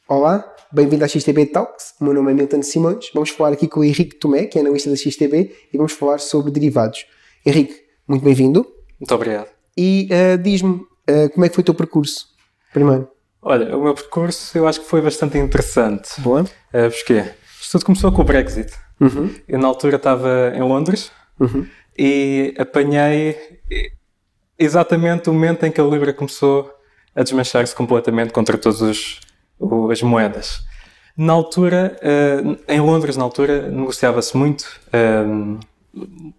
Olá, bem-vindo à XTB Talks. O meu nome é Milton Simões. Vamos falar aqui com o Henrique Tomé, que é analista da XTB, e vamos falar sobre derivados. Henrique, muito bem-vindo. Muito obrigado. E diz-me, como é que foi o teu percurso, primeiro? Olha, o meu percurso eu acho que foi bastante interessante. Boa. Porquê? Isto tudo começou com o Brexit. Eu na altura estava em Londres e apanhei exatamente o momento em que a Libra começou a desmanchar-se completamente contra todas as moedas. Na altura, em Londres, na altura, negociava-se muito,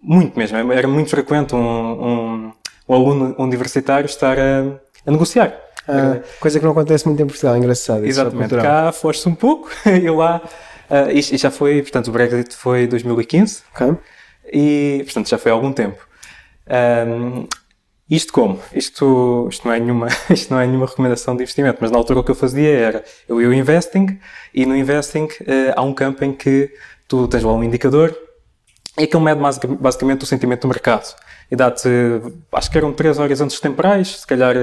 muito mesmo. Era muito frequente um aluno universitário estar a negociar. Coisa que não acontece muito em Portugal, é engraçado. Exatamente. Cá foste um pouco e lá... isto já foi, portanto, o Brexit foi em 2015. Ok. E, portanto, já foi há algum tempo. Isto como? Isto não é nenhuma recomendação de investimento, mas na altura o que eu fazia era, eu ia ao Investing, e no Investing há um campo em que tu tens lá um indicador, e aquele mede basicamente o sentimento do mercado. E dá-te, acho que eram 3 horizontes temporais, se calhar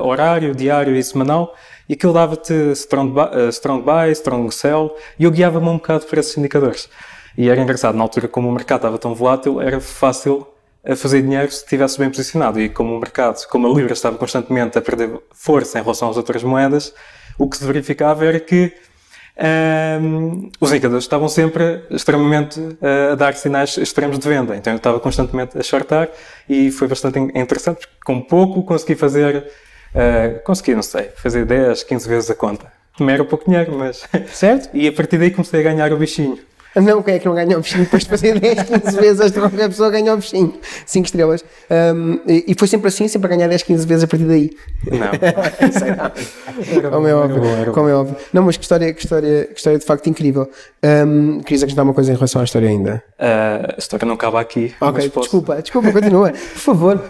horário, diário e semanal, e aquilo dava-te strong buy, strong sell, e eu guiava-me um bocado por esses indicadores. E era engraçado, na altura, como o mercado estava tão volátil, era fácil a fazer dinheiro se estivesse bem posicionado. E como o mercado, como a Libra estava constantemente a perder força em relação às outras moedas, o que se verificava era que os indicadores estavam sempre extremamente a dar sinais extremos de venda. Então eu estava constantemente a shortar e foi bastante interessante, porque com pouco consegui fazer, não sei, fazer 10, 15 vezes a conta. Também era pouco dinheiro, mas... Certo? E a partir daí comecei a ganhar o bichinho. Não, quem é que não ganha o bichinho depois de fazer 10, 15 vezes a pessoa ganha o bichinho? 5 estrelas. E foi sempre assim, sempre a ganhar 10, 15 vezes a partir daí? Não. Como é óbvio. Não, mas que história de facto incrível. Querias acrescentar uma coisa em relação à história ainda? A história não acaba aqui. Ok, desculpa, continua, por favor.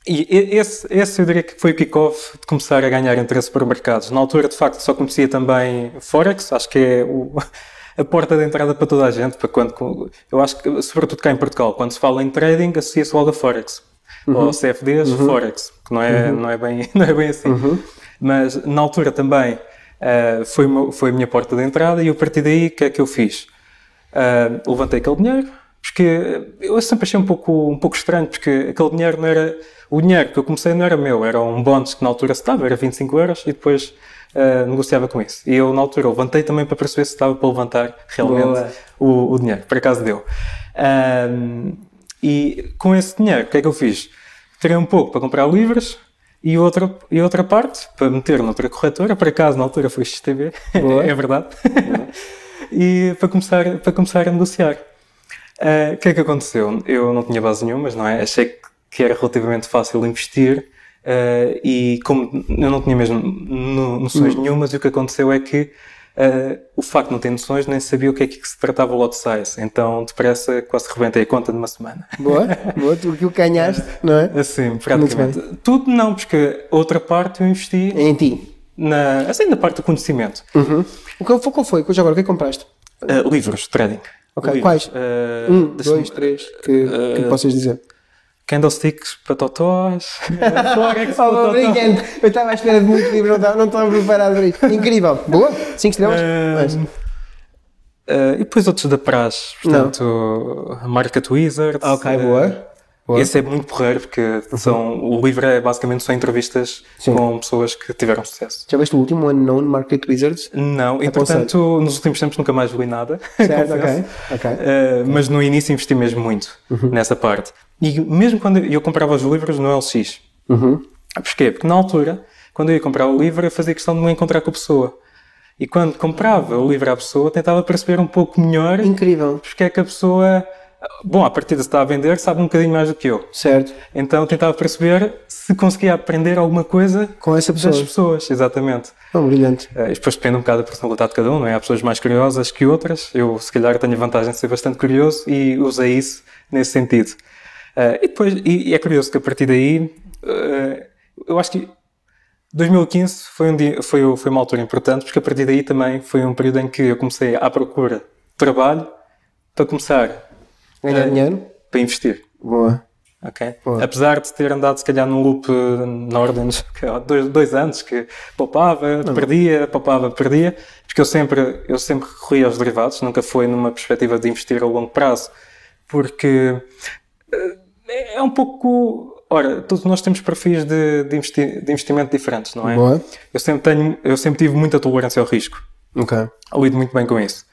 E esse eu diria que foi o kick-off de começar a ganhar interesse por mercados. Na altura, de facto, só conhecia também Forex, acho que é a porta de entrada para toda a gente, para quando, eu acho que, sobretudo cá em Portugal, quando se fala em trading, associa-se logo a Forex, ou CFDs, Forex, que não é bem assim. Mas na altura também foi a minha porta de entrada, e a partir daí, o que é que eu fiz? Levantei aquele dinheiro, porque eu sempre achei um pouco estranho, porque aquele dinheiro não era... O dinheiro que eu comecei não era meu, era um bónus que na altura se dava, era 25 euros, e depois negociava com isso. E eu na altura levantei também para perceber se estava para levantar realmente o dinheiro. Por acaso deu. E com esse dinheiro, o que é que eu fiz? Tirei um pouco para comprar livros e outra parte para meter noutra corretora. Por acaso na altura foi XTB, é verdade. E para começar a negociar. O que é que aconteceu? Eu não tinha base nenhuma, mas não é? Achei que era relativamente fácil investir e como eu não tinha mesmo noções nenhumas, e o que aconteceu é que o facto de não ter noções, nem sabia o que é que se tratava o lot size, então depressa quase rebentei a conta de uma semana. Boa, tu aquilo que ganhaste, não é? Assim, praticamente. Tudo não, porque a outra parte eu investi... Em ti? Na parte do conhecimento. Qual foi? Agora, o que é que compraste? Livros de trading. Ok, livros. Quais? 2, 3, que possas dizer? Candlesticks para totós, Forex para totós. Eu estava à espera de muito livro, não estava preparado para isso. Incrível. Boa? 5 estrelas? E depois outros da praxe, portanto, Market Wizards. Ok, boa. Esse é muito porreiro, porque o livro é basicamente só entrevistas com pessoas que tiveram sucesso. Já viste o último Unknown Market Wizards? Não, e portanto, nos últimos tempos nunca mais li nada. Certo, ok. Mas no início investi mesmo muito nessa parte. E mesmo quando eu comprava os livros no LX. Porquê? Porque na altura, quando eu ia comprar o livro, eu fazia questão de me encontrar com a pessoa. E quando comprava o livro à pessoa, tentava perceber um pouco melhor. Incrível. Porque é que a pessoa... Bom, a partida se está a vender, sabe um bocadinho mais do que eu. Certo. Então tentava perceber se conseguia aprender alguma coisa com essa pessoa. Das pessoas, exatamente. Brilhante. Depois depende um bocado da personalidade de cada um, não é? Há pessoas mais curiosas que outras. Eu, se calhar, tenho a vantagem de ser bastante curioso e usei isso nesse sentido. E é curioso que a partir daí, eu acho que 2015 foi uma altura importante, porque a partir daí também foi um período em que eu comecei à procura de trabalho para começar ganhar dinheiro para investir. Boa. ok? Boa. Apesar de ter andado, se calhar, num loop na ordem de 2 anos, que poupava, perdia, porque eu sempre recorri aos derivados, nunca foi numa perspectiva de investir a longo prazo, porque é um pouco... Ora, todos nós temos perfis de investimento diferentes, não é? Boa. Eu sempre tive muita tolerância ao risco. Ok. Lido muito bem com isso.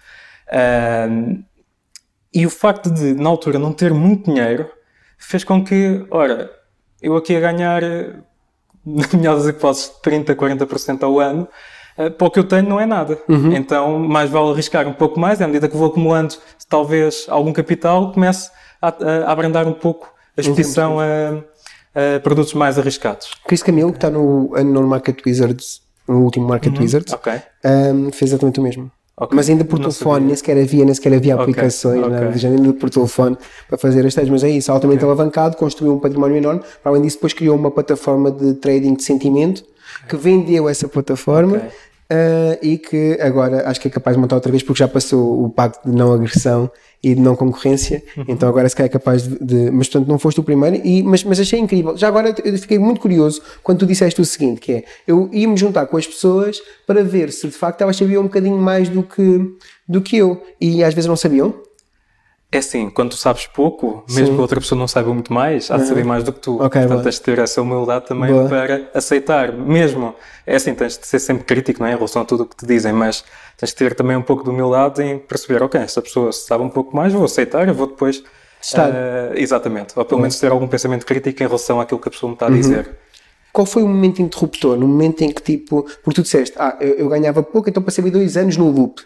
E o facto de, na altura, não ter muito dinheiro fez com que, ora, eu aqui a ganhar, na melhor das hipóteses, 30%, 40% ao ano, para o que eu tenho não é nada. Então, mais vale arriscar um pouco mais, e à medida que vou acumulando, talvez, algum capital, comece a abrandar um pouco a exposição a produtos mais arriscados. Chris Camilo, que está no Market Wizards, no último Market Wizards, fez exatamente o mesmo. Okay. Mas ainda por telefone, nem sequer havia aplicações, nada do género, ainda por telefone para fazer as trades. Mas é isso, altamente alavancado, construiu um património enorme. Para além disso, depois criou uma plataforma de trading de sentimento que vendeu essa plataforma e que agora acho que é capaz de montar outra vez porque já passou o pacto de não agressão e de não concorrência. Então agora se calhar é capaz de... Mas portanto não foste o primeiro, mas achei incrível. Já agora eu fiquei muito curioso quando tu disseste o seguinte, que é, eu ia-me juntar com as pessoas para ver se de facto elas sabiam um bocadinho mais do que eu, e às vezes não sabiam. É assim, quando tu sabes pouco, mesmo que outra pessoa não saiba muito mais, há de saber mais do que tu. Portanto, tens de ter essa humildade também para aceitar. Mesmo, é assim, tens de ser sempre crítico, não é? Em relação a tudo o que te dizem, mas tens de ter também um pouco de humildade em perceber, ok, esta pessoa sabe um pouco mais, vou aceitar, eu vou depois... exatamente. Ou pelo menos ter algum pensamento crítico em relação àquilo que a pessoa me está a dizer. Qual foi o momento interruptor? No momento em que, tipo... Porque tu disseste, eu ganhava pouco, então passei 2 anos no loop.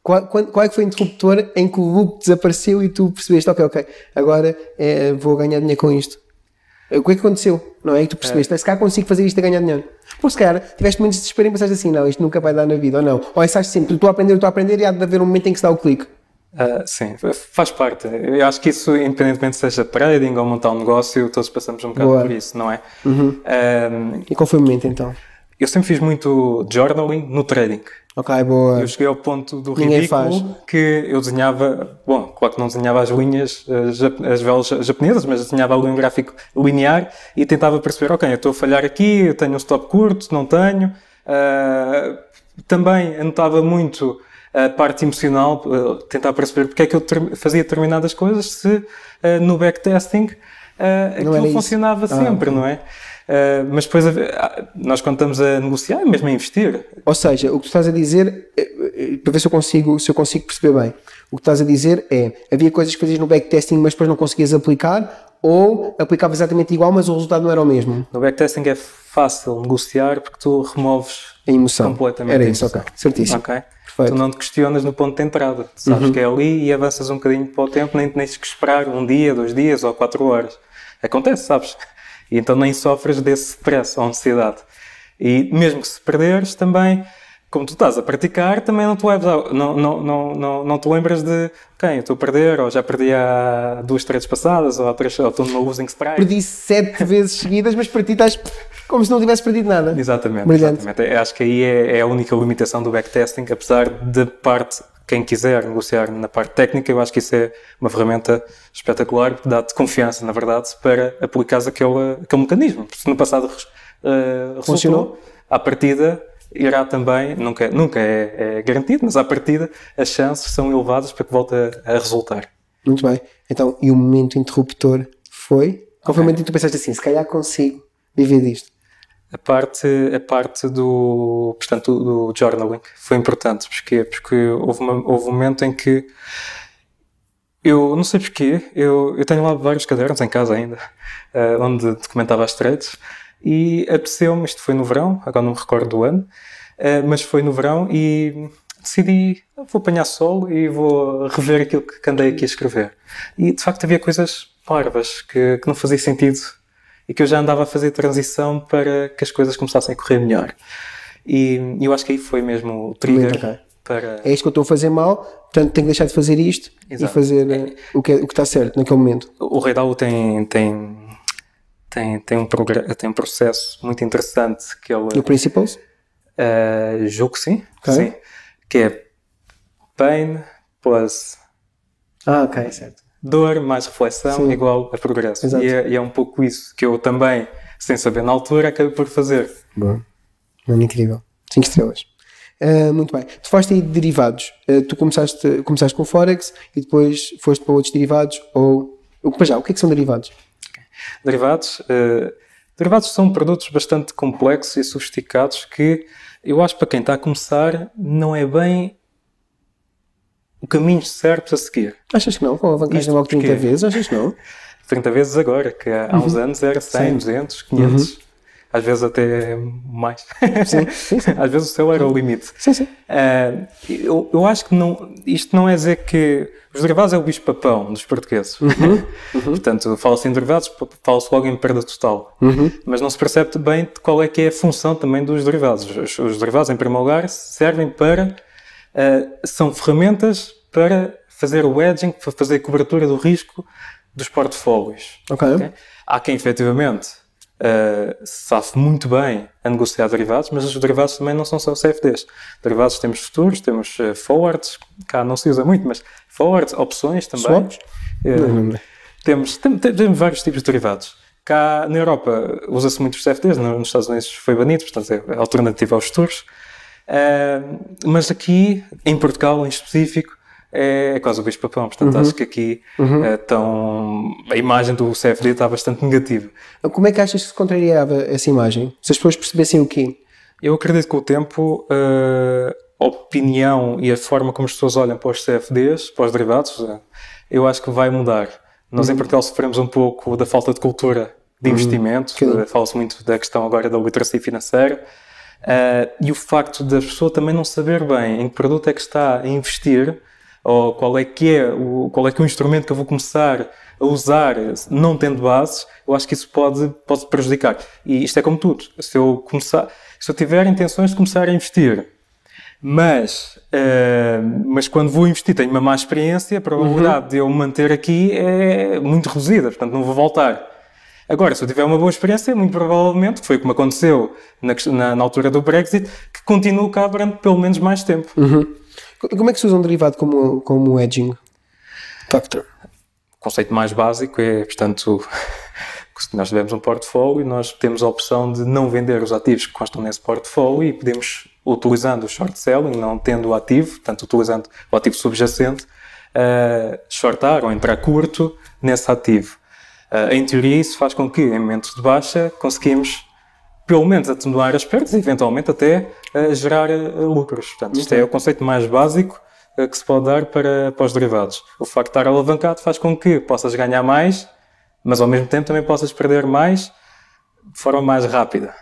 Qual é que foi o interruptor em que o loop desapareceu e tu percebeste, ok, agora vou ganhar dinheiro com isto? O que é que aconteceu? Não é que tu percebeste, se calhar consigo fazer isto a ganhar dinheiro. Porque se calhar tiveste momentos de desespero e pensaste assim, não, isto nunca vai dar na vida, ou não. Ou achaste sempre, estou a aprender e há de haver um momento em que se dá o clique. Sim, faz parte. Eu acho que isso, independentemente seja trading ou montar um negócio, todos passamos um bocado por isso, não é? E qual foi o momento então? Eu sempre fiz muito journaling no trading. Ok, boa. Eu cheguei ao ponto do ridículo que eu desenhava, bom, claro que não desenhava as linhas, as velas japonesas, mas desenhava ali um gráfico linear e tentava perceber, ok, eu estou a falhar aqui, eu tenho um stop curto, não tenho. Também anotava muito a parte emocional, tentar perceber porque é que eu fazia determinadas coisas se no backtesting aquilo funcionava sempre, não é? Mas depois nós quando estamos a negociar, mesmo a investir. Ou seja, o que tu estás a dizer, para ver se eu consigo perceber bem, o que estás a dizer é, havia coisas que fazias no backtesting mas depois não conseguias aplicar, ou aplicava exatamente igual mas o resultado não era o mesmo? No backtesting é fácil negociar porque tu removes a emoção. Completamente. Era isso, ok. Certíssimo. Okay. Tu não te questionas no ponto de entrada. Tu sabes que é ali e avanças um bocadinho para o tempo, nem tens que esperar 1 dia, 2 dias ou 4 horas. Acontece, sabes? E então nem sofres desse stress ou ansiedade. E mesmo que se perderes também, como tu estás a praticar, também não te leves não te lembras de ok, eu estou a perder, ou já perdi há 2 trades passadas, ou estou numa losing strike. Perdi 7 vezes seguidas, mas para ti estás como se não tivesse perdido nada. Exatamente. Exatamente. Acho que aí é a única limitação do backtesting, apesar da parte, quem quiser negociar na parte técnica, eu acho que isso é uma ferramenta espetacular, que dá-te confiança, na verdade, para aplicares aquele mecanismo. Se no passado funcionou, à partida irá também, nunca é garantido, mas à partida as chances são elevadas para que volte a resultar. Muito bem. Então, e o momento interruptor foi? Qual foi o momento em que tu pensaste assim, se calhar consigo viver disto? A parte do journaling foi importante. Porquê? Porque houve um momento em que eu não sei porquê, eu tenho lá vários cadernos em casa ainda, onde documentava as trades, e apeteceu-me, isto foi no verão, agora não me recordo do ano, mas foi no verão e decidi, vou apanhar sol e vou rever aquilo que andei aqui a escrever. E de facto havia coisas parvas que não fazia sentido e que eu já andava a fazer transição para que as coisas começassem a correr melhor. E eu acho que aí foi mesmo o trigger para... É isto que eu estou a fazer mal, portanto tenho que deixar de fazer isto. Exato. E fazer o que está certo naquele momento. O Ray Dalio tem um processo muito interessante que ele... No Principles? Julgo que sim, sim. Que é Pain plus... ok, certo. dor mais reflexão igual a progresso. E é um pouco isso que eu também, sem saber na altura, acabei por fazer. Bom, mano, incrível. 5 estrelas. Muito bem. Tu falaste aí de derivados. Tu começaste com Forex e depois foste para outros derivados ou o que é que são derivados? Derivados são produtos bastante complexos e sofisticados que eu acho que para quem está a começar não é bem o caminho certo a seguir. Achas que não? Com a alavancagem logo 30 vezes? Achas que não? 30 vezes agora, que há uns anos era 100, 200, 500, às vezes até mais. Sim. Às vezes o céu era o limite. Sim. Eu acho que isto não é dizer que os derivados é o bicho-papão dos portugueses. Portanto, fala-se em derivados, fala-se logo em perda total. Mas não se percebe bem qual é que é a função também dos derivados. Os derivados, em primeiro lugar, servem para... são ferramentas para fazer o hedging, para fazer a cobertura do risco dos portfólios. Okay? Há quem, efetivamente, sabe muito bem a negociar derivados, mas os derivados também não são só CFDs. Derivados temos futuros, temos forwards, cá não se usa muito, mas forwards, opções também. Swaps? Temos vários tipos de derivados. Cá na Europa usa-se muito os CFDs, nos Estados Unidos foi banido, portanto é alternativa aos futuros. Mas aqui, em Portugal em específico, é quase o bicho-papão. Portanto, acho que aqui a imagem do CFD está bastante negativa. Como é que achas que se contrariava essa imagem? Se as pessoas percebessem o quê? Eu acredito que com o tempo a opinião e a forma como as pessoas olham para os CFDs, para os derivados, eu acho que vai mudar. Nós em Portugal sofremos um pouco da falta de cultura de investimento. Fala-se muito da questão agora da literacia financeira. E o facto da pessoa também não saber bem em que produto é que está a investir ou qual é que é o instrumento que eu vou começar a usar não tendo bases, eu acho que isso pode prejudicar. E isto é como tudo. Se eu tiver intenções de começar a investir, mas quando vou investir tenho uma má experiência, a probabilidade de eu me manter aqui é muito reduzida, portanto não vou voltar. Agora, se eu tiver uma boa experiência, muito provavelmente, que foi como aconteceu na altura do Brexit, que continuo cá durante pelo menos mais tempo. Como é que se usa um derivado como o hedging factor? O conceito mais básico é, portanto, se nós tivermos um portfólio, nós temos a opção de não vender os ativos que constam nesse portfólio e podemos, utilizando o short selling, não tendo o ativo, portanto, utilizando o ativo subjacente, shortar ou entrar curto nesse ativo. Em teoria, isso faz com que, em momentos de baixa, conseguimos, pelo menos, atenuar as perdas e, eventualmente, até gerar lucros. Portanto, isto é o conceito mais básico que se pode dar para os derivados. O facto de estar alavancado faz com que possas ganhar mais, mas, ao mesmo tempo, também possas perder mais de forma mais rápida.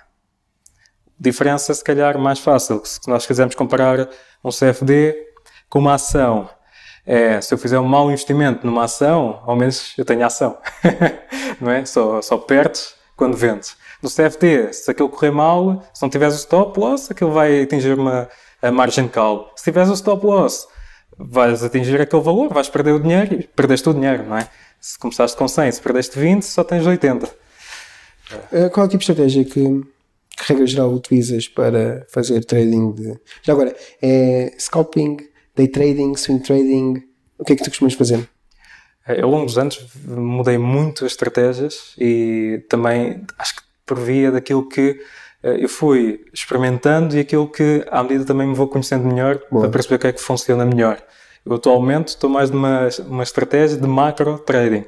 Diferença, se calhar, mais fácil. Se nós quisermos comparar um CFD com uma ação... se eu fizer um mau investimento numa ação, ao menos eu tenho ação. Não é? Só perdes quando vendes. No CFD, se aquilo correr mal, se não tiveres o stop loss, aquilo vai atingir a margin call. Se tiveres o stop loss, vais atingir aquele valor, vais perder o dinheiro e perdeste o dinheiro, não é? Se começaste com 100, se perdeste 20, só tens 80. Qual é o tipo de estratégia que regra geral utilizas para fazer trading Já agora, scalping, day trading, swing trading, o que é que tu costumas fazer? Ao longo dos anos mudei muito as estratégias e também acho que por via daquilo que eu fui experimentando e aquilo que à medida também me vou conhecendo melhor para perceber o que é que funciona melhor. Eu atualmente estou mais numa estratégia de macro trading.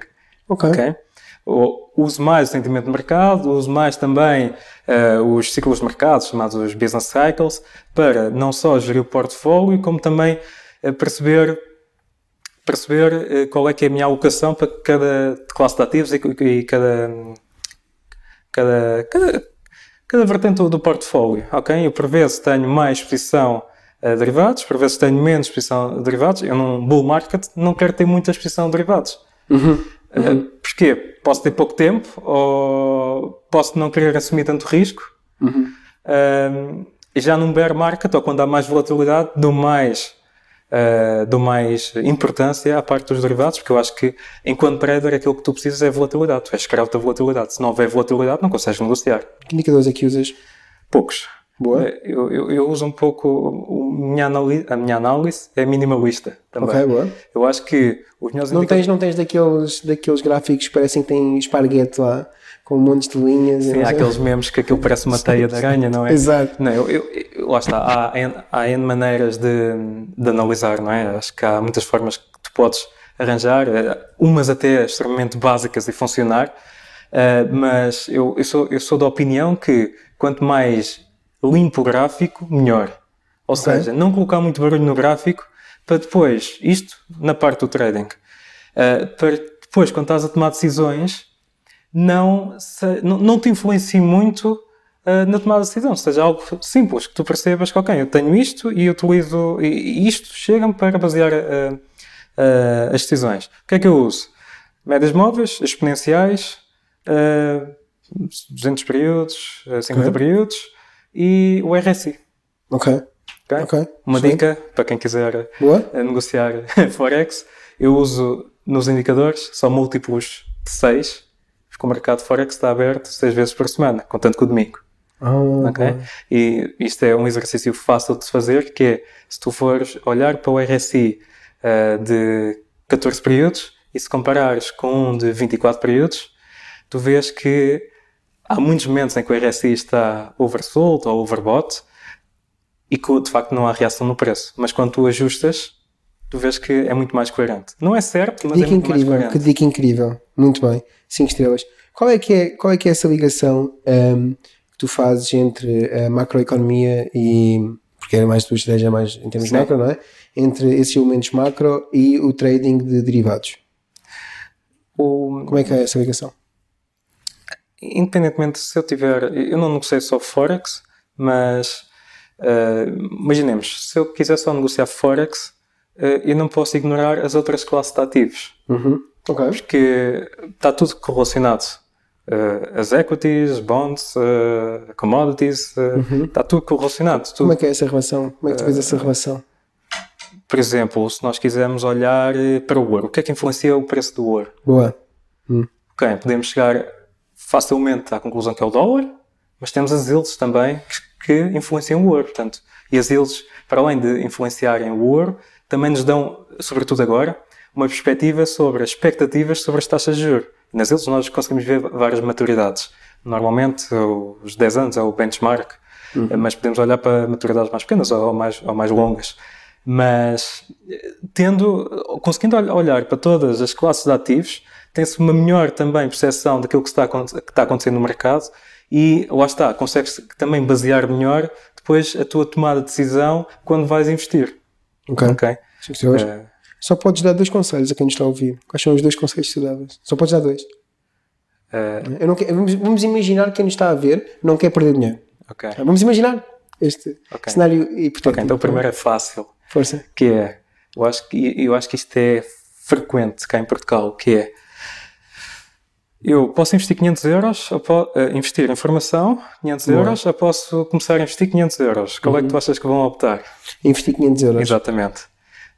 Okay? Uso mais o sentimento de mercado, uso mais também os ciclos de mercado, chamados os business cycles, para não só gerir o portfólio, como também perceber qual é que é a minha alocação para cada classe de ativos e cada vertente do portfólio. Okay? Eu, por vezes, tenho mais exposição a derivados, por vezes tenho menos exposição a derivados. Eu, num bull market, não quero ter muita exposição a derivados. Porquê? Posso ter pouco tempo ou posso não querer assumir tanto risco. E já num bear market, ou quando há mais volatilidade, dou mais importância à parte dos derivados, porque eu acho que, enquanto trader, aquilo que tu precisas é volatilidade. Tu és escravo da volatilidade. Se não houver volatilidade, não consegues negociar. Que indicadores é que usas? Poucos. Boa. Eu uso um pouco a minha análise é minimalista também. Ok, boa. Eu acho que os meus não tens daqueles gráficos que parecem que têm esparguete lá, com montes de linhas. Sim, há aqueles memes que aquilo parece uma teia de aranha, não é? Exato. Não, lá está, há N maneiras de analisar, não é? Acho que há muitas formas que tu podes arranjar, umas até extremamente básicas e funcionar, mas eu sou da opinião que quanto mais limpo o gráfico, melhor. Ou seja, não colocar muito barulho no gráfico para depois, isto na parte do trading, para depois, quando estás a tomar decisões, não te influencie muito na tomada de decisão. Seja algo simples, que tu percebas que, ok, eu tenho isto e utilizo, e isto chega-me para basear as decisões. O que é que eu uso? Médias móveis, exponenciais, 200 períodos, 50 períodos e o RSI. Ok. Uma dica para quem quiser negociar Forex, eu uso nos indicadores só múltiplos de 6, porque o mercado Forex está aberto 6 vezes por semana, contando com o domingo. Okay? E isto é um exercício fácil de se fazer, que é, se tu fores olhar para o RSI de 14 períodos e se comparares com um de 24 períodos, tu vês que há muitos momentos em que o RSI está oversold ou overbought e que de facto não há reação no preço. Mas quando tu ajustas, tu vês que é muito mais coerente. Não é certo, mas é muito mais coerente. Que dica incrível. Muito bem. 5 estrelas. Qual é que é essa ligação que tu fazes entre a macroeconomia e... Porque era mais 2 estrelas, mais em termos de macro, não é? Entre esses elementos macro e o trading de derivados. Como é que é essa ligação? Independentemente se eu tiver... Eu não negocio só Forex, mas... imaginemos, se eu quiser só negociar Forex, eu não posso ignorar as outras classes de ativos. Porque está tudo correlacionado. As equities, bonds, commodities, está tudo correlacionado. Tudo. Como é que é essa relação? Como é que tu vês essa relação? Por exemplo, se nós quisermos olhar para o ouro, o que é que influencia o preço do ouro? Boa. Ok, podemos chegar facilmente à conclusão que é o dólar, mas temos as yields também que influenciam o ouro. Portanto, e as yields, para além de influenciarem o ouro, também nos dão, sobretudo agora, uma perspectiva sobre as expectativas sobre as taxas de juros. Nas yields nós conseguimos ver várias maturidades. Normalmente, os 10 anos é o benchmark, mas podemos olhar para maturidades mais pequenas ou mais longas. Mas, conseguindo olhar para todas as classes de ativos, tem-se uma melhor também percepção daquilo que está acontecendo no mercado e, lá está, consegues também basear melhor depois a tua tomada de decisão quando vais investir. Ok. Só podes dar 2 conselhos a quem nos está a ouvir. Quais são os 2 conselhos que tu davas? Só podes dar 2. Vamos imaginar que quem nos está a ver não quer perder dinheiro. Vamos imaginar este cenário hipotético. Então o primeiro é fácil. Força. Que é, eu acho que isto é frequente cá em Portugal, que é, eu posso investir 500 euros, investir em formação, 500 euros, ou posso começar a investir 500 euros. Qual é que tu achas que vão optar? Investir 500 euros. Exatamente.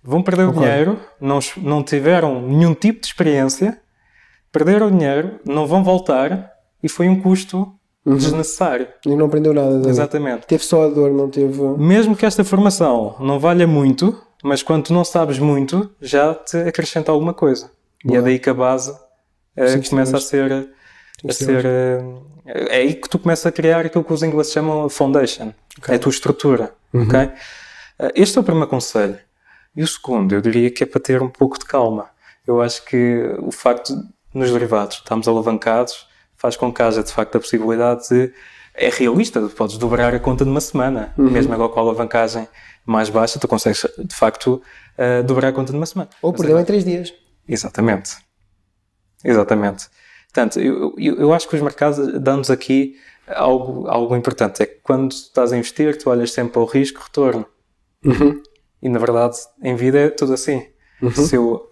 Vão perder o dinheiro, não tiveram nenhum tipo de experiência, perderam o dinheiro, não vão voltar e foi um custo desnecessário. E não aprendeu nada. Exatamente. Teve só a dor, não teve... Mesmo que esta formação não valha muito, mas quando tu não sabes muito, já te acrescenta alguma coisa. E é daí que a base começa a ser... é aí que tu começas a criar aquilo que os ingleses chamam de foundation. É a tua estrutura. Okay? Este é o primeiro conselho. E o segundo, eu diria que é para ter um pouco de calma. Eu acho que o facto de, nos derivados, estamos alavancados, faz com que haja de facto a possibilidade de... É realista, tu podes dobrar a conta numa semana. Mesmo agora com a alavancagem mais baixa, tu consegues de facto dobrar a conta numa semana. Ou perdeu em 3 dias. Exatamente. Portanto, eu acho que os mercados dão-nos aqui algo importante. É que quando estás a investir, tu olhas sempre para o risco-retorno. E na verdade, em vida é tudo assim. Se eu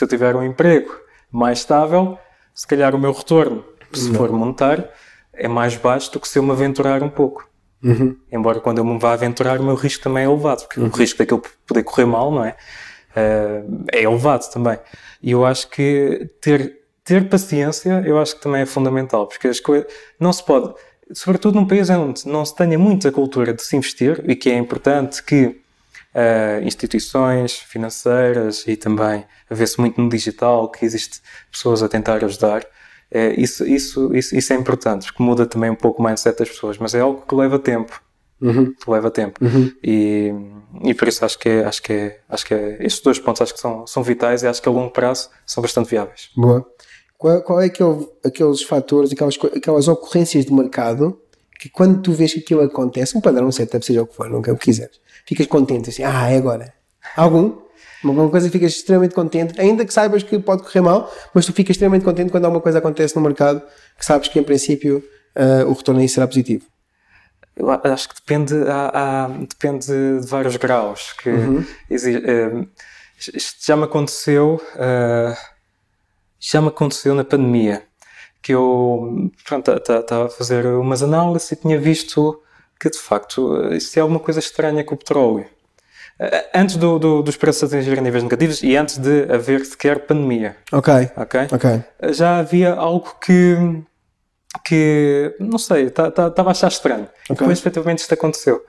tiver um emprego mais estável, se calhar o meu retorno, se for monetário, é mais baixo do que se eu me aventurar um pouco. Embora quando eu me vá aventurar, o meu risco também é elevado, porque o risco daquilo poder correr mal, não é? É elevado também. E eu acho que ter paciência, eu acho que também é fundamental, porque as coisas não se pode... sobretudo num país onde não se tenha muita cultura de se investir e que é importante que instituições financeiras e também a ver-se muito no digital, que existe pessoas a tentar ajudar. Isso é importante, porque muda também um pouco o mindset das pessoas, mas é algo que leva tempo. Que leva tempo. E por isso acho que estes 2 pontos acho que são vitais e acho que a longo prazo são bastante viáveis. Boa. Qual é aqueles fatores, aquelas ocorrências de mercado que quando tu vês que aquilo acontece, um padrão, um setup, seja o que for, nunca o quiseres, ficas contente, assim, é agora. Alguma coisa que ficas extremamente contente, ainda que saibas que pode correr mal, mas tu ficas extremamente contente quando alguma coisa acontece no mercado que sabes que em princípio o retorno aí será positivo. Eu acho que depende de vários graus. Isto já me aconteceu na pandemia, que eu estava a fazer umas análises e tinha visto que de facto isto é alguma coisa estranha com o petróleo. Antes dos preços atingirem níveis negativos e antes de haver sequer pandemia. Ok. Já havia algo que não sei, estava a achar estranho. Depois, efetivamente, isto aconteceu.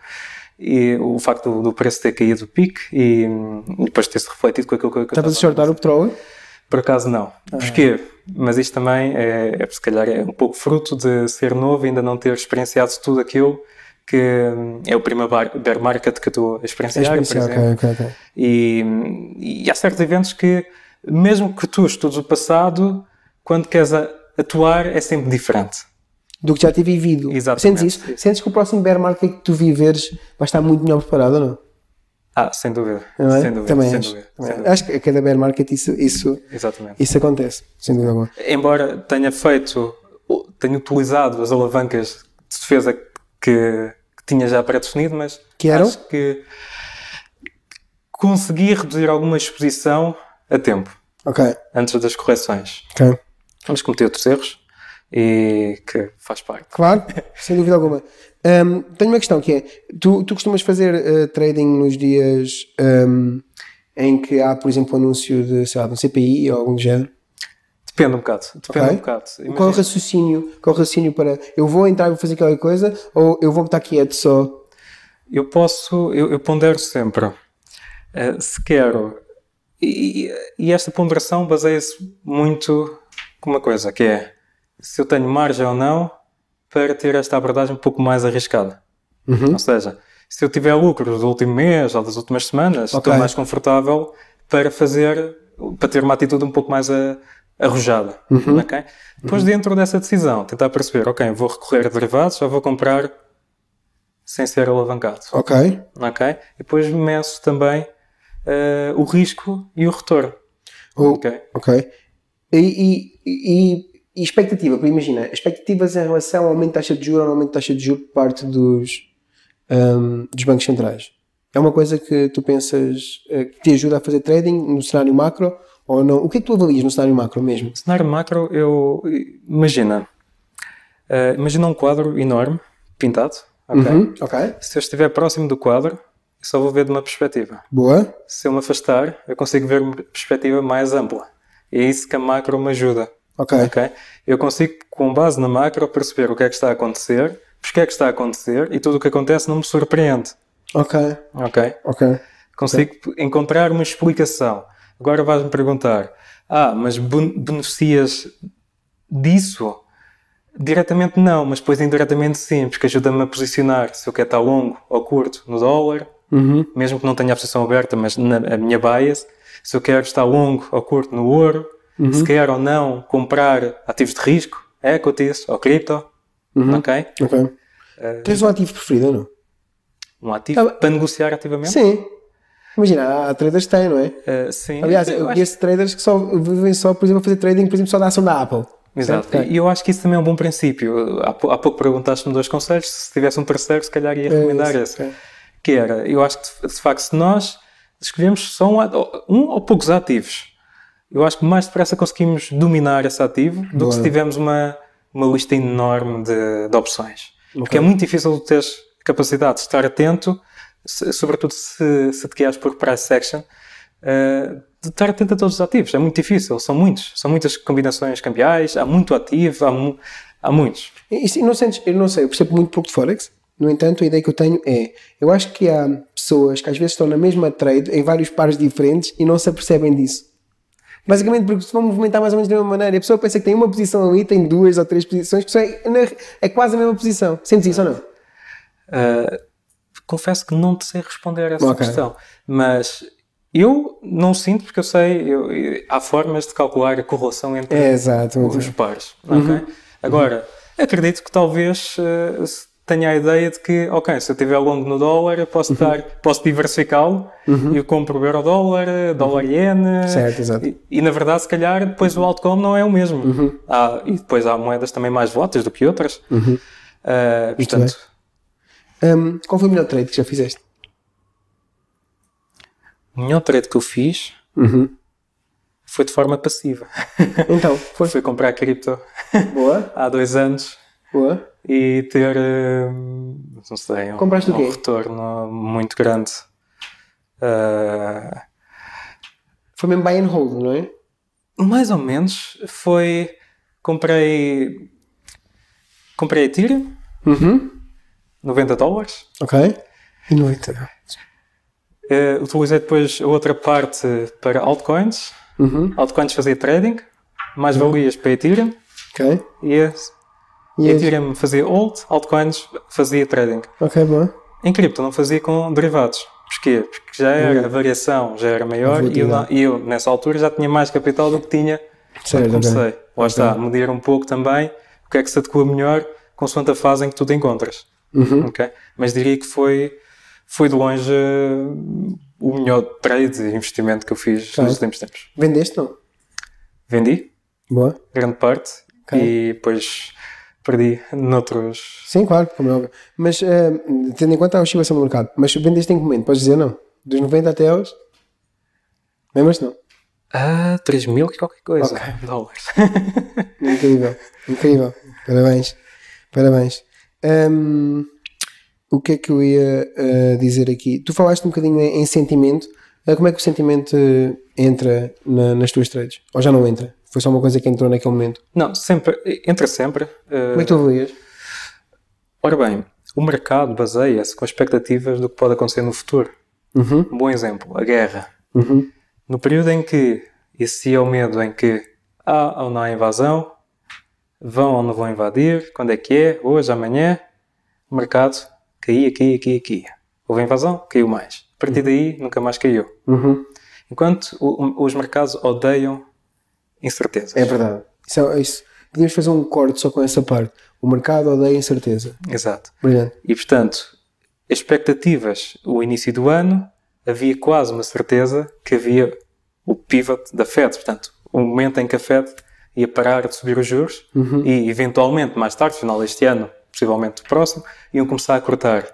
E o facto do preço ter caído do pico e depois ter-se refletido com aquilo que eu estava a Estavas a shortar o petróleo? Por acaso não. Porquê? Mas isto também se calhar é um pouco fruto de ser novo e ainda não ter experienciado tudo aquilo que é o primeiro bear market que eu estou a experienciar, por exemplo. Okay. E há certos eventos que, mesmo que tu estudes o passado, quando queres atuar é sempre diferente. Do que já ter vivido. Exatamente. Sentes isso? Sentes que o próximo bear market que tu viveres vai estar muito melhor preparado ou não? Sem dúvida. Não é? Sem dúvida. Também sem acho. dúvida. Acho que a cada bear market isso acontece. Sem dúvida alguma. Embora tenha utilizado as alavancas de defesa que tinha já pré-definido, mas que eram? Acho que consegui reduzir alguma exposição a tempo. Antes das correções. Vamos cometer outros erros e que faz parte. Claro, sem dúvida alguma. Tenho uma questão que é, tu costumas fazer trading nos dias em que há, por exemplo, um anúncio de um CPI ou algum género? Depende um bocado. Qual é o raciocínio para eu vou entrar e vou fazer aquela coisa ou eu vou estar quieto só? Eu pondero sempre. Se quero. E esta ponderação baseia-se muito com uma coisa, que é se eu tenho margem ou não para ter esta abordagem um pouco mais arriscada. Ou seja, se eu tiver lucros do último mês ou das últimas semanas, estou mais confortável para ter uma atitude um pouco mais arrojada. Depois, dentro dessa decisão, tentar perceber, vou recorrer a derivados ou vou comprar sem ser alavancado. E depois meço também o risco e o retorno. E expectativa, imagina, expectativas em relação ao aumento de taxa de juros ou ao aumento de taxa de juros por parte dos bancos centrais. É uma coisa que tu pensas que te ajuda a fazer trading no cenário macro ou não? O que é que tu avalias no cenário macro mesmo? No cenário macro, imagina um quadro enorme, pintado. Se eu estiver próximo do quadro, só vou ver de uma perspectiva. Boa. Se eu me afastar, eu consigo ver uma perspectiva mais ampla. E é isso que a macro me ajuda. Eu consigo, com base na macro, perceber o que é que está a acontecer, porque é que está a acontecer e tudo o que acontece não me surpreende. Consigo encontrar uma explicação. Agora vais-me perguntar, mas beneficias disso? Diretamente não, mas depois indiretamente sim, porque ajuda-me a posicionar se eu quero estar longo ou curto no dólar, mesmo que não tenha a posição aberta, mas a minha bias, se eu quero estar longo ou curto no ouro, se quero ou não comprar ativos de risco, equities ou cripto. Tens um ativo preferido ou não? Um ativo para negociar ativamente? Sim. Imagina, há traders que têm, não é? Sim. Aliás, eu conheço traders que vivem só, por exemplo, a fazer trading, por exemplo, só da ação da Apple. Exato. E eu acho que isso também é um bom princípio. Há pouco perguntaste-me 2 conselhos. Se tivesse um terceiro, se calhar ia recomendar esse. Que era, eu acho que de facto, se nós escolhemos só um ou poucos ativos, eu acho que mais depressa conseguimos dominar esse ativo do que se tivermos uma lista enorme de opções. Porque é muito difícil teres capacidade de estar atento, sobretudo se te guiares por price action, de estar atento a todos os ativos. É muito difícil, são muitas combinações cambiais, há muito ativo, Há muitos. Eu não sei, eu percebo muito pouco de Forex. No entanto, a ideia que eu tenho eu acho que há pessoas que às vezes estão na mesma trade, em vários pares diferentes e não se apercebem disso. Basicamente porque se vão movimentar mais ou menos da mesma maneira. A pessoa pensa que tem uma posição ali, tem 2 ou 3 posições, que é quase a mesma posição. Sentes isso ou não? Confesso que não te sei responder a essa questão. Mas eu não sinto, porque eu sei, há formas de calcular a correlação entre os pares. Okay? Agora, acredito que talvez tenha a ideia de que, ok, se eu tiver longo no dólar, eu posso diversificá-lo e eu compro o euro-dólar, dólar-iene. Certo, exato. E na verdade, se calhar, depois o outcome não é o mesmo. E depois há moedas também mais voláteis do que outras. Portanto... qual foi o melhor trade que já fizeste? O melhor trade que eu fiz foi de forma passiva. Então, foi comprar cripto. Boa. Há 2 anos. Boa. E ter, não sei, um retorno muito grande. Foi mesmo buy and hold, não é? Mais ou menos. Comprei Ethereum. $90. Ok. E 90. Utilizei depois a outra parte para altcoins. Altcoins fazia trading. Mais valias para Ethereum. Ok. E Ethereum fazia hold, altcoins fazia trading. Ok, bom. Em cripto não fazia com derivados. Porquê? Porque já era, a variação já era maior e eu, nessa altura, já tinha mais capital do que tinha quando comecei. Okay. Lá está, medir um pouco também o que é que se adequa melhor consoante a fase em que tu te encontras. Okay? Mas diria que foi de longe o melhor trade e investimento que eu fiz nos últimos tempos. Vendeste, não? Vendi. Boa. Grande parte. E depois perdi noutros... Sim, claro, como é óbvio. Mas, tendo em conta a oscilação do mercado, mas vendeste em que momento? Podes dizer não? Dos 90 até aos? Lembras-te, não? 3.000 e qualquer coisa. Dólares. Incrível. Parabéns. O que é que eu ia dizer aqui? Tu falaste um bocadinho em sentimento. Como é que o sentimento entra nas tuas trades? Ou já não entra? Foi só uma coisa que entrou naquele momento? Não, entra sempre. Como é que tu avalias? Ora bem, o mercado baseia-se com expectativas do que pode acontecer no futuro. Um bom exemplo, a guerra. No período em que existia o medo em que há ou não há invasão, vão ou não vão invadir, quando é que é, hoje, amanhã, o mercado caía. Houve invasão, caiu mais. A partir daí, nunca mais caiu. Enquanto os mercados odeiam incertezas. É verdade. Isso. Podíamos fazer um corte só com essa parte. O mercado odeia incerteza. Exato. Brilhante. E, portanto, expectativas, o início do ano, havia quase uma certeza que havia o pivot da Fed. Portanto, o momento em que a Fed ia parar de subir os juros e, eventualmente, mais tarde, final deste ano, possivelmente o próximo, iam começar a cortar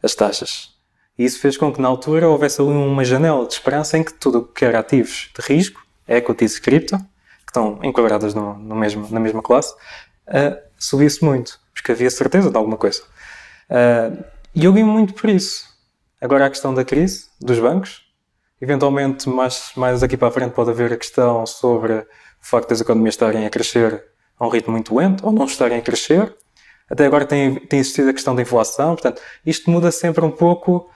as taxas. E isso fez com que, na altura, houvesse ali uma janela de esperança em que tudo o que era ativos de risco, equities e cripto, que estão enquadradas na mesma classe, subisse muito, porque havia certeza de alguma coisa. E eu vi muito por isso. Agora a questão da crise dos bancos, eventualmente mais aqui para a frente pode haver a questão sobre o facto das economias estarem a crescer a um ritmo muito lento, ou não estarem a crescer. Até agora tem existido a questão da inflação, portanto, isto muda sempre um pouco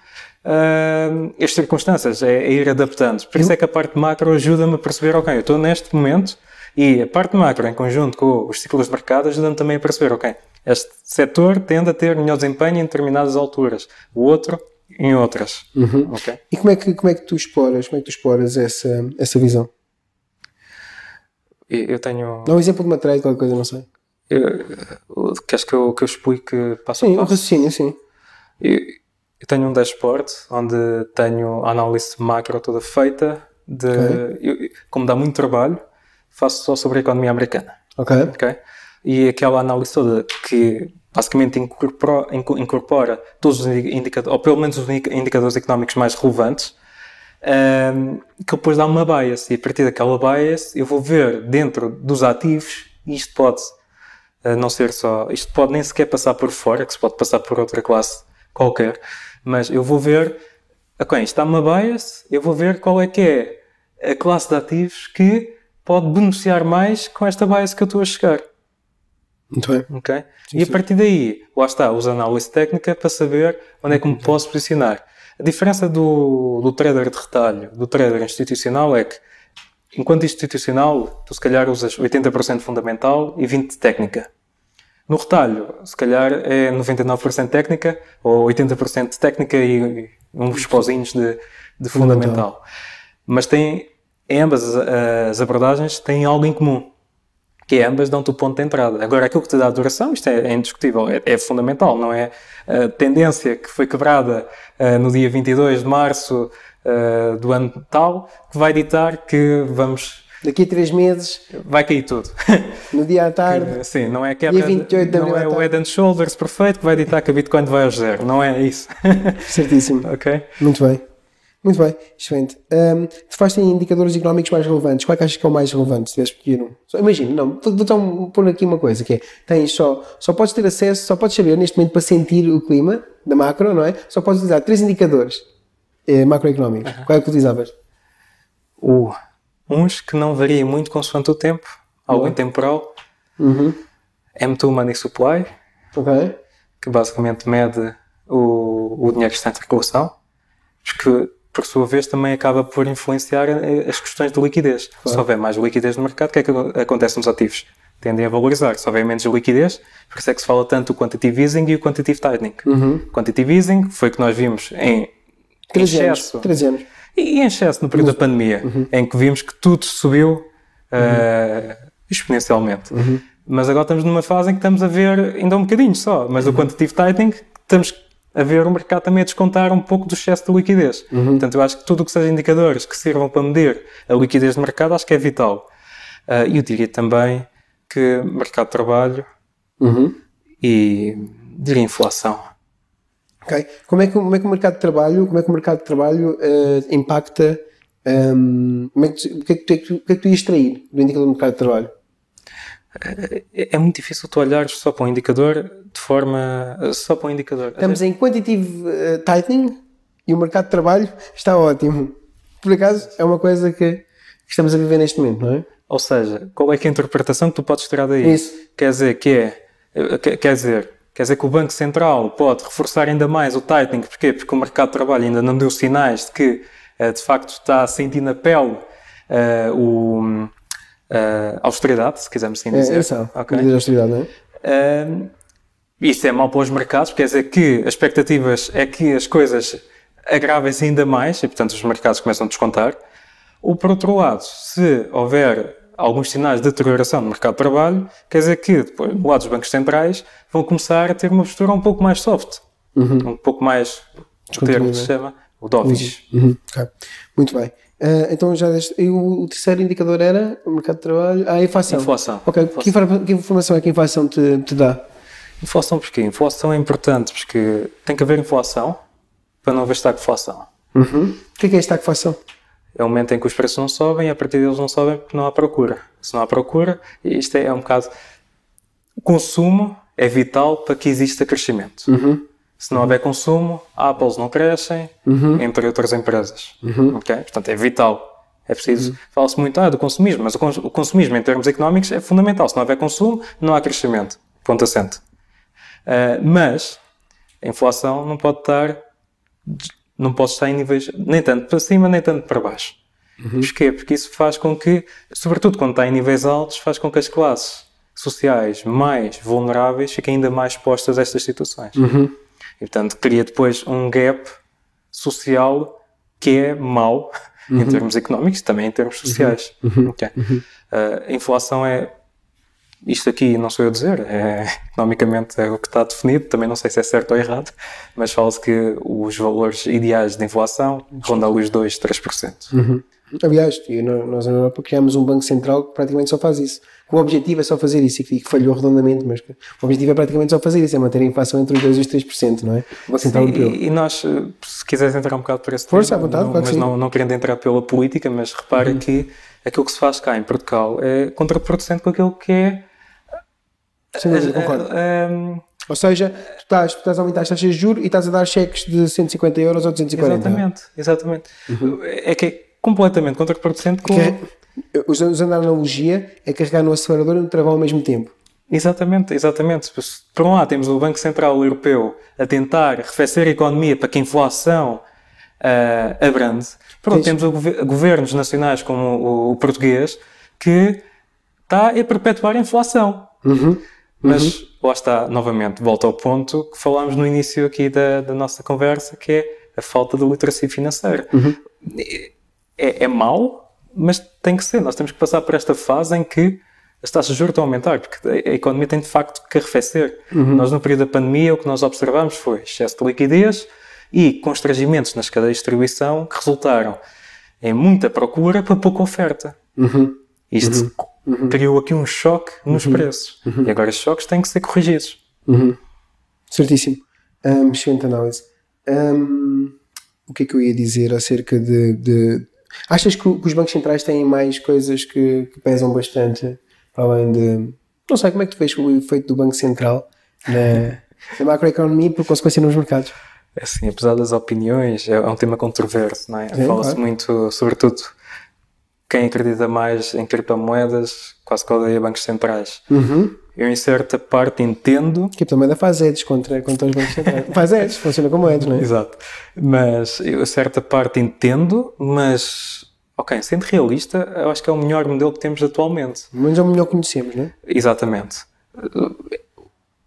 as circunstâncias, é ir adaptando. Por isso é que a parte macro ajuda-me a perceber, ok, eu estou neste momento, e a parte macro, em conjunto com os ciclos de mercado, ajuda-me também a perceber, ok, este setor tende a ter melhor desempenho em determinadas alturas, o outro em outras. Okay? E como é que tu exploras essa visão? Eu tenho... Dá um exemplo de uma trade, qualquer coisa, não sei. Queres que eu explique passo a passo? Sim, o raciocínio, sim. Eu tenho um dashboard onde tenho a análise macro toda feita. Como dá muito trabalho, faço só sobre a economia americana. Okay? E aquela análise toda que basicamente incorpora todos os indicadores, ou pelo menos os indicadores económicos mais relevantes, que depois dá uma bias. E a partir daquela bias eu vou ver dentro dos ativos, e isto pode não ser só, isto pode nem sequer passar por Forex, pode passar por outra classe qualquer, mas eu vou ver, ok, isto dá uma bias, eu vou ver qual é que é a classe de ativos que pode beneficiar mais com esta bias que eu estou a chegar. Muito bem. Okay? Sim, e a partir daí, lá está, uso a análise técnica para saber onde é que me posso posicionar. A diferença do trader de retalho, do trader institucional, é que, enquanto institucional, tu se calhar usas 80% fundamental e 20% de técnica. No retalho, se calhar é 99% técnica ou 80% de técnica e uns pozinhos de fundamental. Mas tem, em ambas as abordagens têm algo em comum, que ambas dão-te o ponto de entrada. Agora, aquilo que te dá a duração, isto é indiscutível, é fundamental, não é a tendência que foi quebrada no dia 22 de março do ano tal, que vai ditar que vamos... Daqui a 3 meses... vai cair tudo. No dia à tarde... Que, sim, não é quebra, não é o head and shoulders perfeito que vai ditar que a Bitcoin vai aos zero, não é isso. Certíssimo. Ok? Muito bem. Muito bem, excelente. Tu falaste em indicadores económicos mais relevantes. Qual é que achas que é o mais relevante? Se tivesse escolher um. Imagina, não, vou pôr aqui uma coisa, que é, tens só podes ter acesso, só podes saber neste momento para sentir o clima da macro, não é? Só podes utilizar 3 indicadores macroeconómicos. Qual é que utilizavas? Uns que não variam muito consoante o tempo, algo intemporal. M2 Money Supply, que basicamente mede o dinheiro que está em circulação, que por sua vez também acaba por influenciar as questões de liquidez. Claro. Se houver mais liquidez no mercado, o que é que acontece nos ativos? Tendem a valorizar. Se houver menos liquidez, por isso é que se fala tanto do quantitative easing e o quantitative tightening. Quantitative easing foi o que nós vimos em excesso. 3 anos. E em excesso no período da pandemia, em que vimos que tudo subiu exponencialmente. Mas agora estamos numa fase em que estamos a ver ainda um bocadinho só, mas o quantitative tightening estamos a ver o mercado também a descontar um pouco do excesso de liquidez. Portanto, eu acho que tudo o que sejam indicadores que sirvam para medir a liquidez do mercado, acho que é vital. Eu diria também que mercado de trabalho e diria inflação. Ok. Como é que o mercado de trabalho impacta? O que é que tu ias extrair do indicador do mercado de trabalho? É muito difícil tu olhares só para um indicador de forma... só para um indicador. Estamos em quantitative tightening e o mercado de trabalho está ótimo. Por acaso, é uma coisa que estamos a viver neste momento, não é? Ou seja, qual é que é a interpretação que tu podes tirar daí? Isso. Quer dizer que o Banco Central pode reforçar ainda mais o tightening. Porquê? Porque o mercado de trabalho ainda não deu sinais de que, de facto, está a sentir na pele austeridade, se quisermos assim dizer. Okay. Austeridade, não é? Isso é mau para os mercados, quer dizer que as expectativas é que as coisas agravem-se ainda mais e, portanto, os mercados começam a descontar. Ou, por outro lado, se houver alguns sinais de deterioração no mercado de trabalho, quer dizer que, depois, do lado dos bancos centrais, vão começar a ter uma postura um pouco mais soft, um pouco mais, o termo se chama, o dovish. Okay. Muito bem. Então já e o terceiro indicador era o mercado de trabalho, a inflação. Ok. Inflação. Que informação é que a inflação te dá? Inflação porquê? Inflação é importante porque tem que haver inflação para não haver estagflação. O que é estagflação? É o momento em que os preços não sobem e a partir deles não sobem porque não há procura. Se não há procura, isto é um bocado... O consumo é vital para que exista crescimento. Se não houver consumo, a Apples não crescem, entre outras empresas. Okay? Portanto, é vital. É preciso... Fala-se muito do consumismo, mas o consumismo em termos económicos é fundamental. Se não houver consumo, não há crescimento. Ponto assente. Mas a inflação não pode estar em níveis nem tanto para cima, nem tanto para baixo. Porquê? Porque isso faz com que, sobretudo quando está em níveis altos, faz com que as classes sociais mais vulneráveis fiquem ainda mais expostas a estas situações. E, portanto, cria depois um gap social que é mau em termos económicos e também em termos sociais. Okay. A inflação é... Isto aqui não sou eu a dizer, economicamente é o que está definido, também não sei se é certo ou errado, mas fala-se que os valores ideais de inflação rondam os 2%, 3%. Aliás, nós na Europa criámos um Banco Central que praticamente só faz isso. O objetivo é só fazer isso, e que falhou redondamente, mas o objetivo é praticamente só fazer isso, é manter a inflação entre os 2% e os 3%, não é? O Banco Central Europeu. E nós, se quiseres entrar um bocado por esse Força, à vontade, mas não querendo entrar pela política, mas repara que aquilo que se faz cá em Portugal é contraproducente com aquilo que é... Sim, eu concordo. Ou seja, tu estás a aumentar as taxas de juros e estás a dar cheques de 150 euros ou 240. Exatamente. É que é completamente contraproducente com... Usando a analogia, é carregar no acelerador e no travão ao mesmo tempo. Exatamente. Por um lado, temos o Banco Central Europeu a tentar arrefecer a economia para que a inflação abrande. Por outro, temos governos nacionais como o português que está a perpetuar a inflação. Mas, lá está, novamente, volta ao ponto que falámos no início aqui da nossa conversa, que é a falta de literacia financeira. É mau, mas tem que ser. Nós temos que passar por esta fase em que as taxas de juros estão a aumentar, porque a economia tem de facto que arrefecer. Nós, no período da pandemia, o que nós observamos foi excesso de liquidez e constrangimentos nas cadeias de distribuição que resultaram em muita procura para pouca oferta. Isto criou aqui um choque nos preços. E agora os choques têm que ser corrigidos. Certíssimo. Excelente análise. O que é que eu ia dizer acerca de... Achas que os bancos centrais têm mais coisas que pesam bastante, além de... Não sei, como é que tu vês o efeito do Banco Central na macroeconomia e por consequência nos mercados? Assim, apesar das opiniões, é um tema controverso, não é? Fala-se muito, sobretudo, quem acredita mais em criptomoedas, quase que odeia bancos centrais. Eu, em certa parte, entendo... A criptomoeda faz hedges contra os bancos centrais. Faz hedges, funciona como hedges, não é? Exato. Mas eu, em certa parte, entendo, mas... Ok, sendo realista, eu acho que é o melhor modelo que temos atualmente. Mas é o melhor que conhecemos, não é? Exatamente.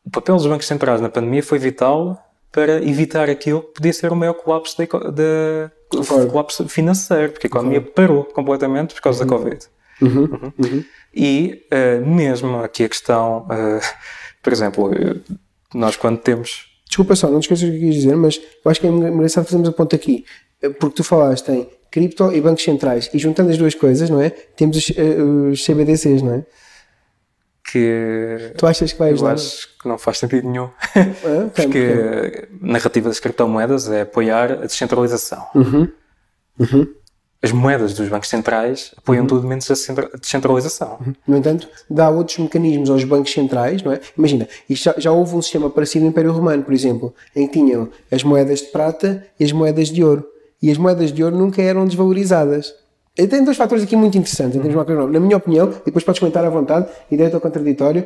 O papel dos bancos centrais na pandemia foi vital para evitar aquilo que podia ser o maior colapso colapso financeiro, porque a economia parou completamente por causa da Covid. E mesmo aqui a questão, por exemplo, nós quando temos... Desculpa só, não te esqueças o que eu quis dizer, mas eu acho que é engraçado fazermos a ponto aqui, porque tu falaste em cripto e bancos centrais, e juntando as duas coisas, não é? Temos os CBDCs, não é? Que tu achas que vai ajudar? Eu acho que não faz sentido nenhum. Porque a narrativa das criptomoedas é apoiar a descentralização. As moedas dos bancos centrais apoiam tudo menos a descentralização. No entanto, dá outros mecanismos aos bancos centrais, não é? Imagina, isto já houve um sistema parecido no Império Romano, por exemplo, em que tinham as moedas de prata e as moedas de ouro. E as moedas de ouro nunca eram desvalorizadas. Tem dois fatores aqui muito interessantes, em termos macroeconómicos. Na minha opinião, e depois podes comentar à vontade, e direito ao contraditório,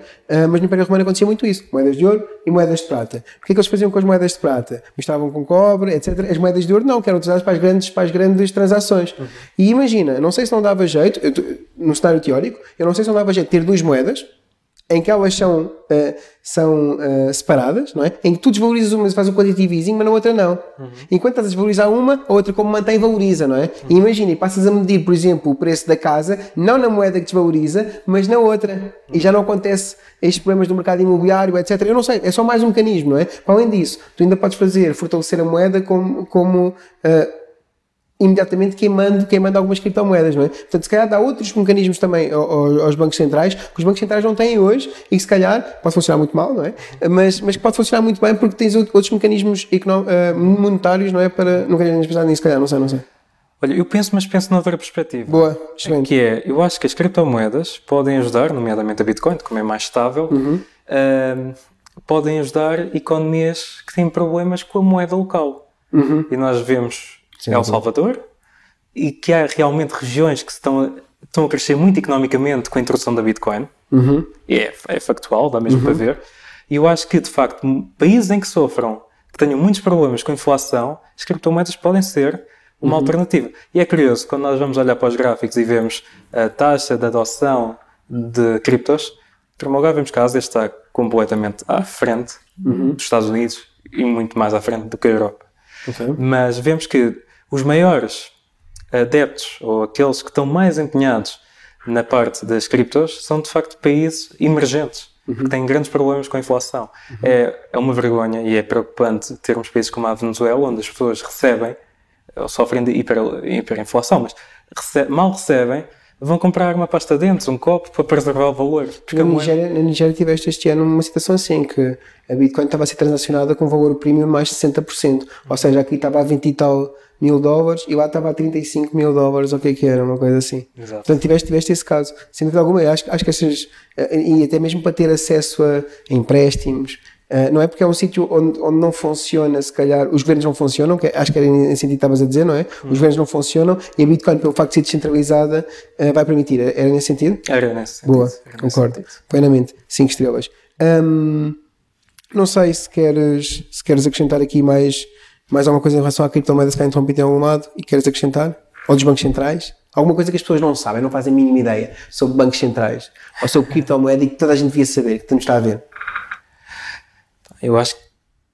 mas no Império Romano acontecia muito isso. Moedas de ouro e moedas de prata. O que é que eles faziam com as moedas de prata? Misturavam com cobre, etc. As moedas de ouro não, que eram utilizadas para as grandes transações. E imagina, não sei se não dava jeito, no cenário teórico, eu não sei se não dava jeito ter duas moedas, em que elas são separadas, não é? Em que tu desvalorizas uma e fazes um quantitative easing, mas na outra não. Enquanto estás a desvalorizar uma, a outra como mantém valoriza, não é? E imagina, e passas a medir, por exemplo, o preço da casa, não na moeda que desvaloriza, mas na outra. E já não acontece estes problemas do mercado imobiliário, etc. Eu não sei, é só mais um mecanismo, não é? Para além disso, tu ainda podes fortalecer a moeda como imediatamente queimando algumas criptomoedas, não é? Portanto, se calhar dá outros mecanismos também aos bancos centrais, que os bancos centrais não têm hoje e que se calhar pode funcionar muito mal, não é? Mas que pode funcionar muito bem porque tens outros mecanismos monetários, não é? Para nunca tínhamos pensado nisso, se calhar, não sei. Olha, eu penso noutra perspectiva. Boa, excelente. Que é, eu acho que as criptomoedas podem ajudar, nomeadamente a Bitcoin, como é mais estável, podem ajudar economias que têm problemas com a moeda local. E nós vemos El Salvador, e que há realmente regiões que estão a crescer muito economicamente com a introdução da Bitcoin. É factual, dá mesmo para ver. E eu acho que, de facto, países em que sofram, que tenham muitos problemas com a inflação, as criptomoedas podem ser uma alternativa. E é curioso, quando nós vamos olhar para os gráficos e vemos a taxa de adoção de criptos, em primeiro lugar vemos que a Ásia está completamente à frente dos Estados Unidos e muito mais à frente do que a Europa. Mas vemos que os maiores adeptos, ou aqueles que estão mais empenhados na parte das criptos, são de facto países emergentes, que têm grandes problemas com a inflação. É uma vergonha e é preocupante termos países como a Venezuela, onde as pessoas recebem, ou sofrem de hiperinflação, mas mal recebem, vão comprar uma pasta de dentes, um copo, para preservar o valor. Na Nigéria tiveste este ano uma situação assim, que a Bitcoin estava a ser transacionada com um valor premium de mais de 60%. Ou seja, aqui estava a 20 e tal mil dólares e lá estava a 35 mil dólares, ou o que é que era, uma coisa assim. Exato. Portanto, tiveste esse caso. Sem dúvida alguma, acho que essas, e até mesmo para ter acesso a empréstimos, Não é porque é um sítio onde não funciona, se calhar, os governos não funcionam, acho que era nesse sentido que estavas a dizer, não é? Os governos não funcionam e a Bitcoin, pelo facto de ser descentralizada, vai permitir. Era nesse sentido? Era nesse sentido. Boa, concordo. Plenamente. 5 estrelas. Não sei se queres acrescentar aqui mais alguma coisa em relação à criptomoeda, se calhar interrompido em algum lado e queres acrescentar? Ou dos bancos centrais? Alguma coisa que as pessoas não sabem, não fazem a mínima ideia sobre bancos centrais ou sobre criptomoeda e que toda a gente devia saber, que nos está a ver? Eu acho que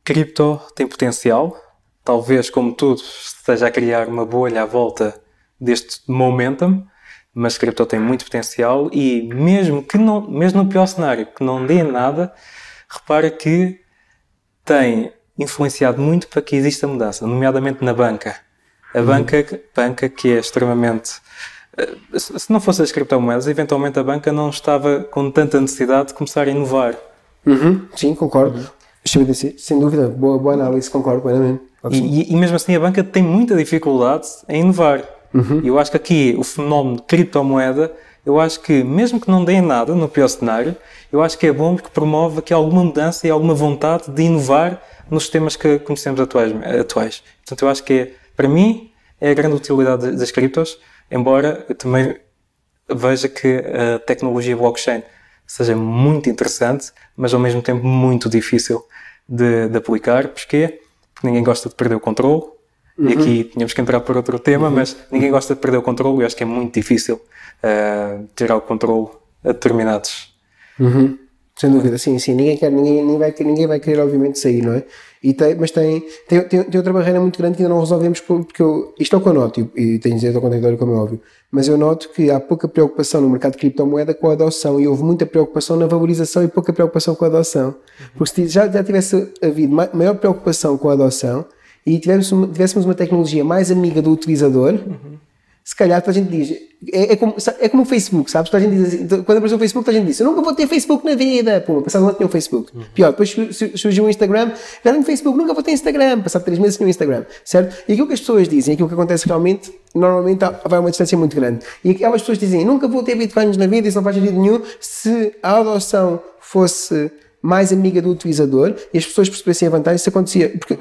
cripto tem potencial. Talvez, como tudo, esteja a criar uma bolha à volta deste momentum, mas cripto tem muito potencial e mesmo no pior cenário, que não dê nada, repara que tem influenciado muito para que exista mudança, nomeadamente na banca. A banca que é extremamente... Se não fosse as criptomoedas, eventualmente a banca não estava com tanta necessidade de começar a inovar. Sim, concordo. Sem dúvida, boa análise, concordo plenamente. E mesmo assim a banca tem muita dificuldade em inovar. E eu acho que aqui o fenómeno de criptomoeda, eu acho que mesmo que não dê nada no pior cenário, eu acho que é bom porque promove aqui alguma mudança e alguma vontade de inovar nos sistemas que conhecemos atuais. Portanto, eu acho que para mim é a grande utilidade das criptos, embora eu também veja que a tecnologia blockchain seja muito interessante, mas ao mesmo tempo muito difícil de aplicar. Porquê? Porque ninguém gosta de perder o controle. E aqui tínhamos que entrar por outro tema, mas ninguém gosta de perder o controle e eu acho que é muito difícil tirar o controle a determinados. Sem dúvida, sim. Ninguém vai querer, obviamente, sair, não é? Mas tem outra barreira muito grande que ainda não resolvemos, porque isto é o que eu noto, e tenho de dizer ao contraditório, como é óbvio, mas eu noto que há pouca preocupação no mercado de criptomoeda com a adoção e houve muita preocupação na valorização e pouca preocupação com a adoção. Porque se já tivesse havido maior preocupação com a adoção e tivéssemos uma tecnologia mais amiga do utilizador, se calhar toda a gente diz, é como o Facebook, sabes? Toda a gente diz assim, quando apareceu o Facebook, toda a gente diz, eu nunca vou ter Facebook na vida. Pô, passado um ano tinha o Facebook. Pior, depois surgiu o Instagram, já tenho Facebook, nunca vou ter Instagram. Passado 3 meses tinha o Instagram, certo? E aquilo que as pessoas dizem, aquilo que acontece realmente, normalmente vai a uma distância muito grande. E aquelas pessoas dizem, nunca vou ter Bitcoins na vida, isso não faz sentido nenhum, se a adoção fosse mais amiga do utilizador e as pessoas percebessem a vantagem, isso acontecia. Porque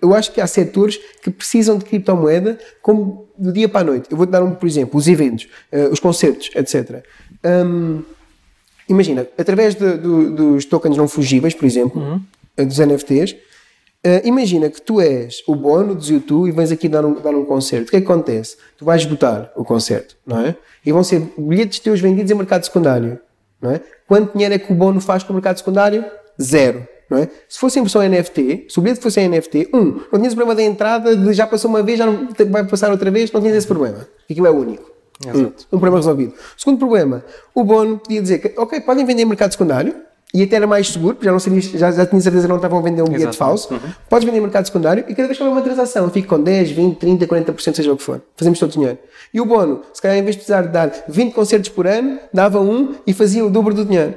eu acho que há setores que precisam de criptomoeda como do dia para a noite. Eu vou-te dar por exemplo, os eventos, os concertos, etc. Imagina, através dos tokens não fungíveis, por exemplo, dos NFTs, imagina que tu és o Bono do YouTube e vens aqui dar um concerto. O que é que acontece? Tu vais esgotar o concerto, não é? E vão ser bilhetes teus vendidos em mercado secundário. Não é? Quanto dinheiro é que o Bono faz com o mercado secundário? 0. Não é? Se fosse em versão NFT, se o bilhete fosse em NFT, não tinhas o problema da entrada, de já passou uma vez, já não vai passar outra vez, não tinhas esse problema. Aquilo é único. Um problema resolvido. Segundo problema, o Bono podia dizer que, ok, podem vender em mercado secundário, e até era mais seguro, porque já não sabias, já tinha certeza que não estavam a vender um bilhete falso. Podes vender em mercado secundário e cada vez que houver uma transação, fica com 10, 20, 30, 40%, seja o que for. Fazemos todo o dinheiro. E o Bono, se calhar em vez de precisar de dar 20 concertos por ano, dava um e fazia o dobro do dinheiro.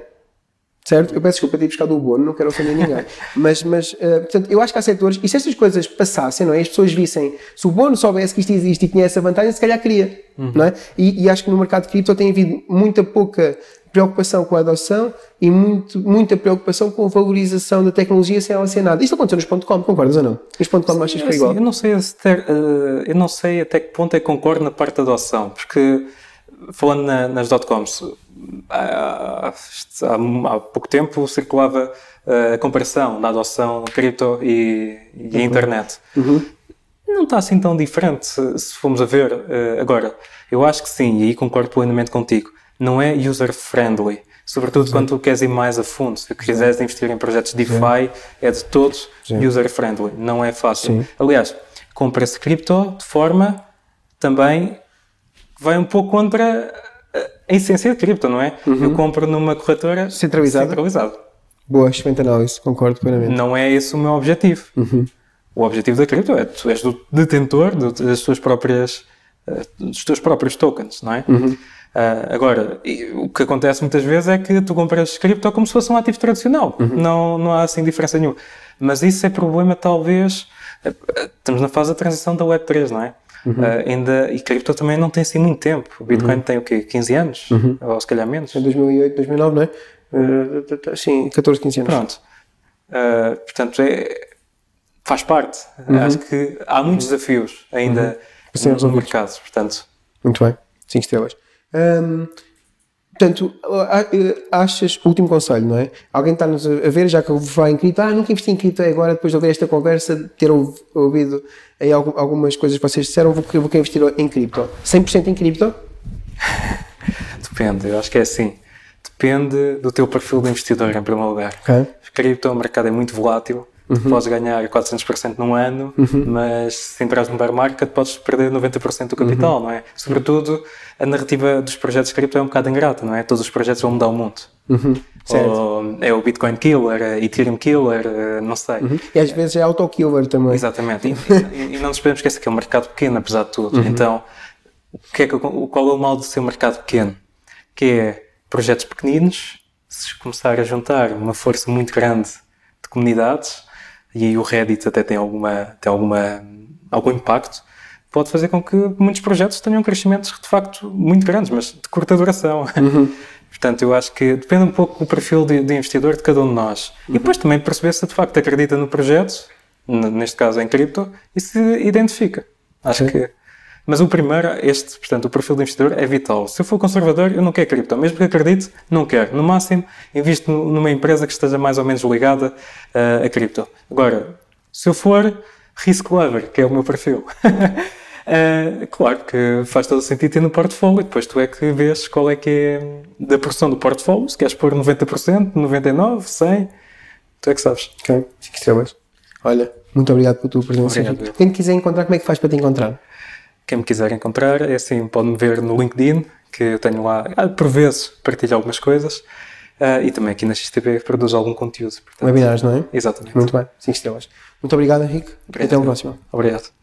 Certo? Eu peço desculpa ter buscado o Bono, não quero ofender ninguém. Mas portanto, eu acho que há setores, e se estas coisas passassem, não é? As pessoas vissem, se o Bono soubesse que isto existe e tinha essa vantagem, se calhar queria. Não é? E acho que no mercado de cripto tem havido muita pouca preocupação com a adoção e muita preocupação com a valorização da tecnologia sem ela ser nada. Isto aconteceu nos .com, concordas ou não? Os .com achas que é igual? Eu não sei até que ponto é que concordo na parte da adoção, porque falando nas .coms, há pouco tempo circulava a comparação da adoção cripto e a internet. Não está assim tão diferente se formos a ver. Agora, eu acho que sim, e aí concordo plenamente contigo. Não é user-friendly, sobretudo quando tu queres ir mais a fundo. Se quiseres investir em projetos DeFi, é de todos user-friendly, não é fácil. Aliás, compra-se cripto de forma também vai um pouco contra a essência de cripto, não é? Eu compro numa corretora centralizada. Boa, excelente análise, concordo plenamente. Não é esse o meu objetivo. O objetivo da cripto é tu és o detentor dos teus próprios tokens, não é? Agora, o que acontece muitas vezes é que tu compras cripto como se fosse um ativo tradicional. Não há assim diferença nenhuma. Mas isso é problema, talvez. Estamos na fase da transição da Web3, não é? E cripto também não tem assim muito tempo. O Bitcoin tem o quê? 15 anos? Ou se calhar menos? Em 2008, 2009, não é? Sim, 14, 15 anos. Pronto. Portanto, faz parte. Acho que há muitos desafios ainda no mercado. Portanto. Muito bem. 5 estrelas. Portanto, achas, último conselho, não é? Alguém está-nos a ver, já que eu vou falar em cripto, nunca investi em cripto agora, depois de ouvir esta conversa, ter ouvido aí algumas coisas que vocês disseram, vou querer investir em cripto. 100% em cripto? Depende, eu acho que é assim. Depende do teu perfil de investidor, em primeiro lugar. Okay. Cripto, o mercado é muito volátil. Podes ganhar 400% num ano, mas se entrares no bear market podes perder 90% do capital, não é? Sobretudo, a narrativa dos projetos de cripto é um bocado ingrata, não é? Todos os projetos vão mudar o mundo. Ou é o Bitcoin Killer, é Ethereum Killer, não sei. E às vezes é auto-killer também. Exatamente. E não nos podemos esquecer que é um mercado pequeno, apesar de tudo. Então, qual é o mal de ser um mercado pequeno? Que é projetos pequeninos, se começar a juntar uma força muito grande de comunidades, e aí o Reddit até tem algum impacto, pode fazer com que muitos projetos tenham crescimentos de facto muito grandes, mas de curta duração. Portanto, eu acho que depende um pouco do perfil de investidor de cada um de nós. E depois também perceber se de facto acredita no projeto, neste caso em cripto, e se identifica. Acho que... Mas o primeiro, portanto, o perfil de investidor é vital. Se eu for conservador, eu não quero cripto. Mesmo que acredite, não quero. No máximo, invisto numa empresa que esteja mais ou menos ligada a cripto. Agora, se eu for risk lover, que é o meu perfil, claro que faz todo o sentido ter no portfólio. E depois tu é que vês qual é que é da porção do portfólio. Se queres pôr 90%, 99%, 100%, tu é que sabes. Ok, 5 estrelas. Olha, muito obrigado pela tua presença. Obrigado. Quem te quiser encontrar, como é que faz para te encontrar? Quem me quiser encontrar, é assim, pode-me ver no LinkedIn, que eu tenho lá, por vezes, partilho algumas coisas, e também aqui na XTB produzo algum conteúdo. Portanto, webinars, não é? Exatamente. Muito bem, 5 estrelas. Muito obrigado, Henrique. Até a próxima. Obrigado.